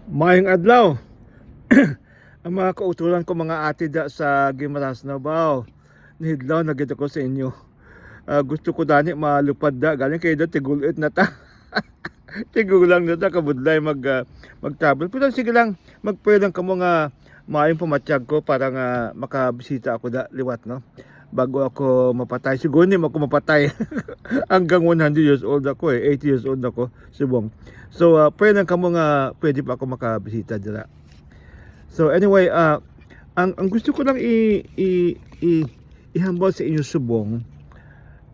Maayong adlaw. Ang mga kautulan ko mga ate da sa Gimaras na baw. Nihidlaw na gito ko sa inyo. Gusto ko dani malupad da galing kayo da tigulit na ta. Tigulang na ta kabudlay mag-travel. Pero sige lang magpray lang kamo nga maayong pamatsyag ko para nga makabisita ako da liwat no. Bago ako mapatay, siguro hindi mo ako mapatay. Hanggang 100 years old ako 80 years old ako, subong. So, pray lang kamo nga pwede pa ako makabisita dira. So, anyway, ang gusto ko lang ihambal sa inyo subong,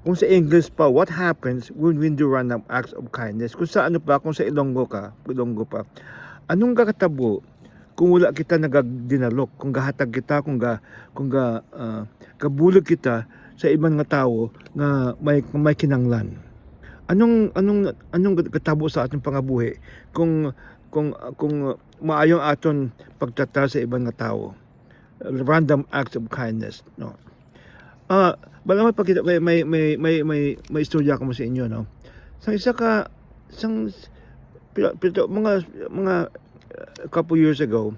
kung sa English pa, what happens when we do random acts of kindness? Kung sa ano pa, kung sa Ilonggo pa, anong kakatabo kung wala kita nagdinalok, kung gahatag kita, kabulog kita sa ibang nga tao nga may kinanglan. Anong katabo sa atong pangabuhi kung maayong aton pagtratar sa ibang nga tao. Random acts of kindness, no. Bala may pakita may istorya ko mo sa inyo, no. Sa isa ka mga couple years ago,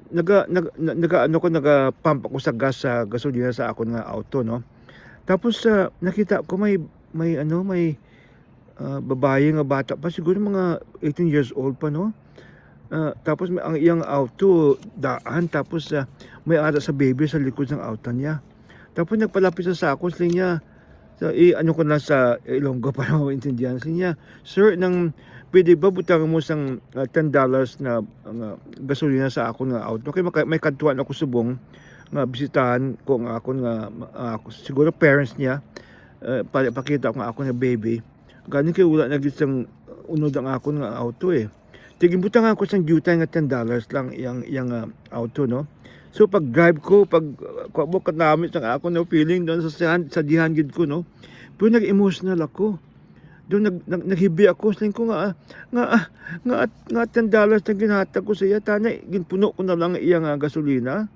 nagapump ako sa gas sa gasolina sa akon nga auto, no. Tapos nakita ko may babae nga bata pa, siguro mga 18 years old pa, no. Tapos ang iyang auto daan, tapos may ara sa baby sa likod ng auto niya. Tapos nagpalapit sa ako, sila niya ano ko na sa Ilonggo para maintindihan. Sila niya, sir, pwede ba butang mo sang $10 na gasolina sa ako nga auto? Okay, may kadtuan ako subong nga bisitahan ko nga ako siguro parents niya, pakita ko nga ako nga baby. Galing kayo wala na gisang unod ang ako nga auto eh. Tigimbutan ako sang duty nga $10 lang iyang auto, no. So pag drive ko, pag bukat namin sang ako na feeling doon sa dihan gid ko, no. Pero nag-emotional ako. Doon naghibi ako, saling ko nga $10 na ginhatag ko sa iya, tana ginpuno ko na lang iyang gasolina,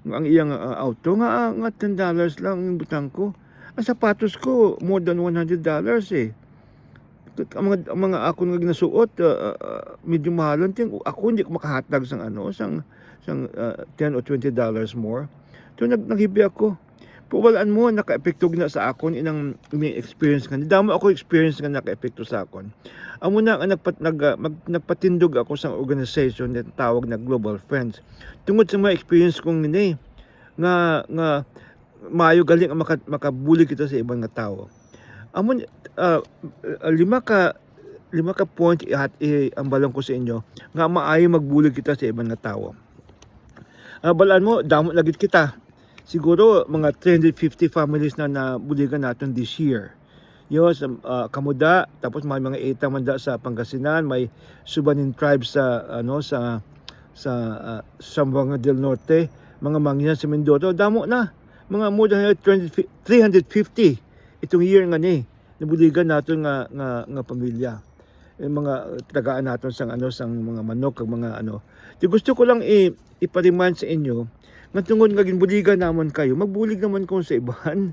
ang iyang auto nga $10 lang butang ko. Ang sapatos ko more than $100 eh. Ang mga ako nga ginasuot, medyo mahalon ting ako hindi ko makahatag sang sang $10 or $20 more. So naghibi ako. Puwalaan mo naka-epekto na sa akon inang may experience kan. Damo ako experience nga naka-epekto sa akon. Amo na nagpatindog ako sa organization na tawag na Global Friends. Tungod sa mga experience kong ni nga maayo galing ang makabuli kita sa ibang nga tao. Amo lima ka point ambalan ko sa inyo nga maayo magbuli kita sa ibang nga tao. Balaan mo damo lagit kita. Siguro mga 350 families na nabuligan natin this year. Yo sa Kamuda, tapos may mga 8 manda sa Pangasinan, may Subanin tribes sa Zamboanga del Norte, mga Mangyan sa Mindoro, damo na. Mga more than 350 itong year nga ni nabuligan natin nga pamilya. Yung mga tagaan natin sang mga manok kag mga Di gusto ko lang ipa-remind sa inyo nga tungod nga ginbuligan namon kayo, magbulig naman kung sa iban.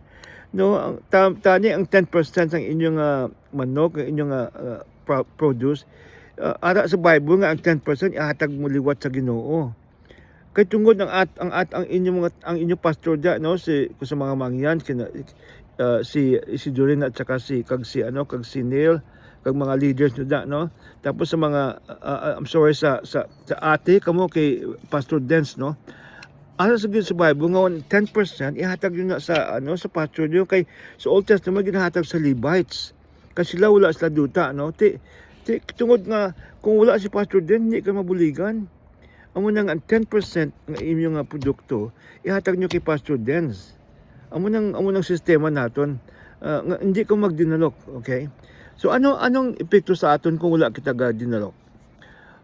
No, tani ang 10% ang inyong manok, ang inyong produce. Ara sa Bible nga ang 10% ihatag mo liwat sa Ginoo. Kay tungod ang inyong pastor da, no, sa mga Mangyan, si Isidore at saka si Neil, kag mga leaders nyo da, no. Tapos sa mga I'm sorry sa ate kamo kay Pastor Dance, no. Ano sa Bible nga 10% ihatag yun na sa pastor nyo, kay sa Old Testament ginahatag sa Levites. Kasi sila wala sila duta, no. Tungod nga kung wala si Pastor Den, hindi ka mabuligan. Amo nang 10% ng inyong produkto ihatag nyo kay Pastor Dens. Amo nang sistema naton. Hindi ko magdinalok, okay? So anong epekto sa aton kung wala kita dinalok?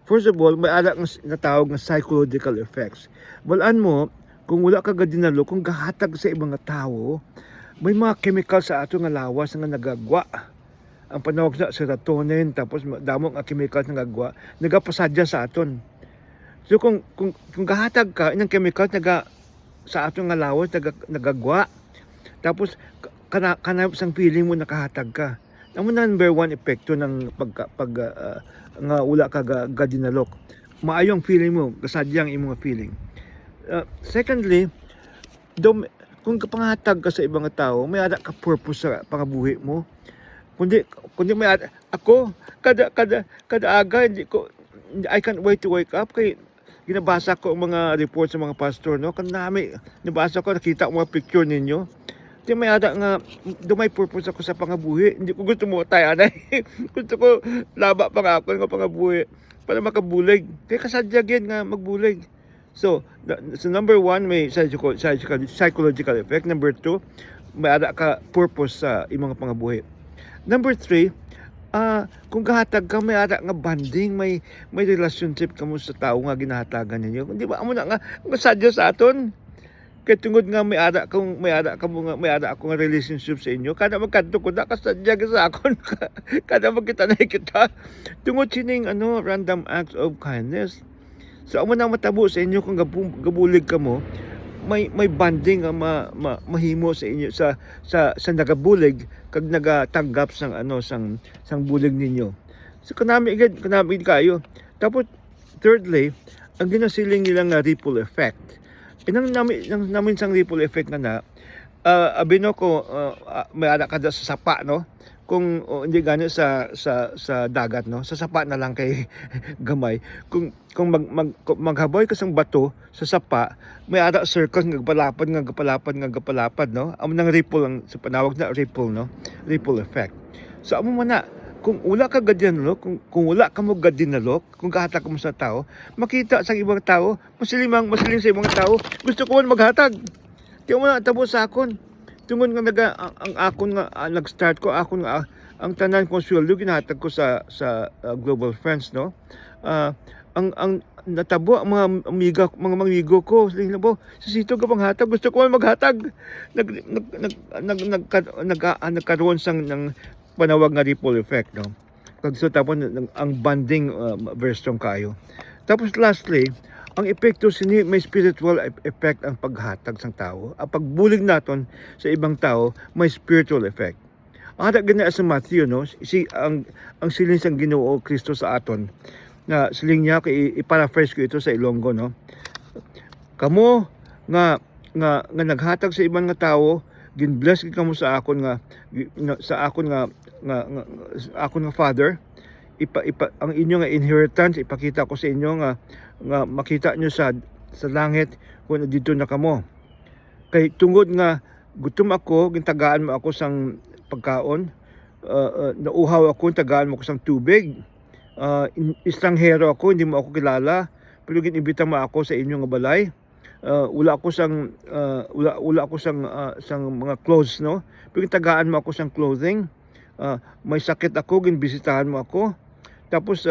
First of all, may ara nga tawag nga psychological effects. Balaan mo kung wala ka dinalok, kung gahatag sa ibang tao, may mga chemical sa ato nga lawas nga nagagwa. Ang panawag sa serotonin, tapos damo nga chemical nga nagagwa, nagapasadya sa aton. So kung gahatag ka ng chemical sa ato nga lawas nagagwa, tapos kanap sang feeling mo nakahatag ka. Amo na number one epekto ng pag nga wala ka dinalok. maayong feeling mo, kasadyang imong feeling. Secondly, dom kung kapangatag ka sa ibang tao, may ada ka purpose sa pangabuhi mo. Kundi may ada, ako kada aga hindi ko, I can't wait to wake up kay ginabasa ko ang mga report sa mga pastor, no? Kanami nabasa ko, nakita ko mga picture ninyo. Di may ada nga may purpose ako sa pangabuhi. Hindi ko gusto mo tayo anay. Gusto ko laba pa nga ako ng pangabuhi para makabulig. Kaya kasadyagin nga magbulig. So number one, may psychological effect. Number two, may ada ka purpose sa imong pangabuhi. Number three, kung kahatag ka, may ada nga banding, may relationship ka mo sa tao nga ginahatagan ninyo. Di ba amo na nga sadya sa aton? Kaya tungod nga may ada akong relationship sa inyo, kada magkanto ko na kasadya sa akon, kada magkita na kita. Tungod sining random acts of kindness. So amo nang matabo sa inyo kung gabulig ka mo, may banding nga mahimo sa inyo sa nagabulig kag nagatanggap sang sang bulig ninyo. So kanami kayo. Tapos thirdly, ang ginasiling nila nga ripple effect. Inang namin sang ripple effect na abino ko may ada kada sa sapa, no? Kung hindi gani sa dagat, no, sa sapa na lang kay gamay. Kung maghaboy ka sang bato sa sapa, may ada circle nga gapalapad, no. Amo nang ripple ang sa panawag na ripple, no, ripple effect. So amo man na, kung wala ka gadinalo, kung wala ka mo gadinalo, kung kahatag mo sa tao, makita sa ibang tao, masiling sa ibang tao, gusto ko man maghatag. Di mo na tabo sa akon. Tungod nga ang akon nga nag-start ko, akon nga ang tanan kong sweldo ginahatag ko sa Global Friends, no. Ang natabo ang mga amigo ko, saling labo, sisito ka bang hatag, gusto ko man maghatag. Nagkaroon sang ng panawag nga ripple effect, no. So tapos ang bonding very strong kayo. Tapos lastly, ang epekto sini may spiritual effect ang paghatag sang tao. Ang pagbulig naton sa ibang tao may spiritual effect. Ada gani sa Matthew, no, ang siling sang Ginoo Kristo sa aton. Na siling niya kay i-paraphrase ko ito sa Ilonggo, no. Kamo nga naghatag sa ibang nga tao, ginbless gid kamo sa akon nga Father. Ang inyo nga inheritance ipakita ko sa inyo nga makita nyo sa langit kung dito na kamo. Kay tungod nga gutom ako, gintagaan mo ako sang pagkaon, nauhaw ako, tagaan mo ako sang tubig, estranghero ako, hindi mo ako kilala, pero ginibita mo ako sa inyong balay. Wala ako sang mga clothes, no, pero gintagaan mo ako sang clothing. May sakit ako, ginbisitahan mo ako. Tapos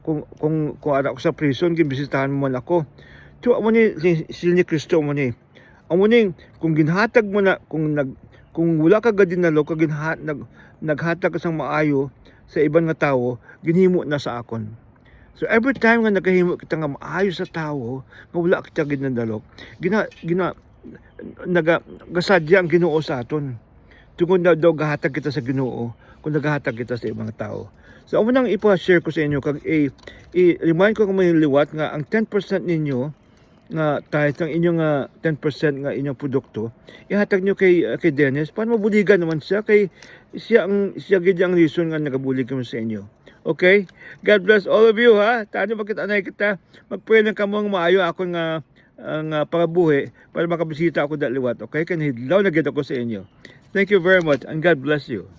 kung ara ako sa prison, ginbisitahan mo man ako. So amo ni ni Kristo mo ni. Amo ni kung ginhatag mo na, kung wala ka gadinalo, kag naghatag ka sang maayo sa ibang nga tawo, ginhimo na sa akon. So every time nga nagahimo kita nga maayo sa tawo, nga wala kita ginadalo, nagasadya ang Ginoo sa aton. Tungod na daw gahatag kita sa Ginoo, kung naghahatag kita sa ibang tao. So amo nang ipa-share ko sa inyo kag i-remind ko kung may liwat nga ang 10% ninyo nga tithe ng inyong 10% nga inyong produkto, ihatag nyo kay Dennis para mabuligan naman siya, kay siya gid ang reason nga nagabulig kami sa inyo. Okay? God bless all of you, ha. Tano magkita kita, magpray lang kamo nga maayo ako nga ang pangabuhi para makabisita ako daliwat. Okay? Kanhidlaw na gid ako sa inyo. Thank you very much and God bless you.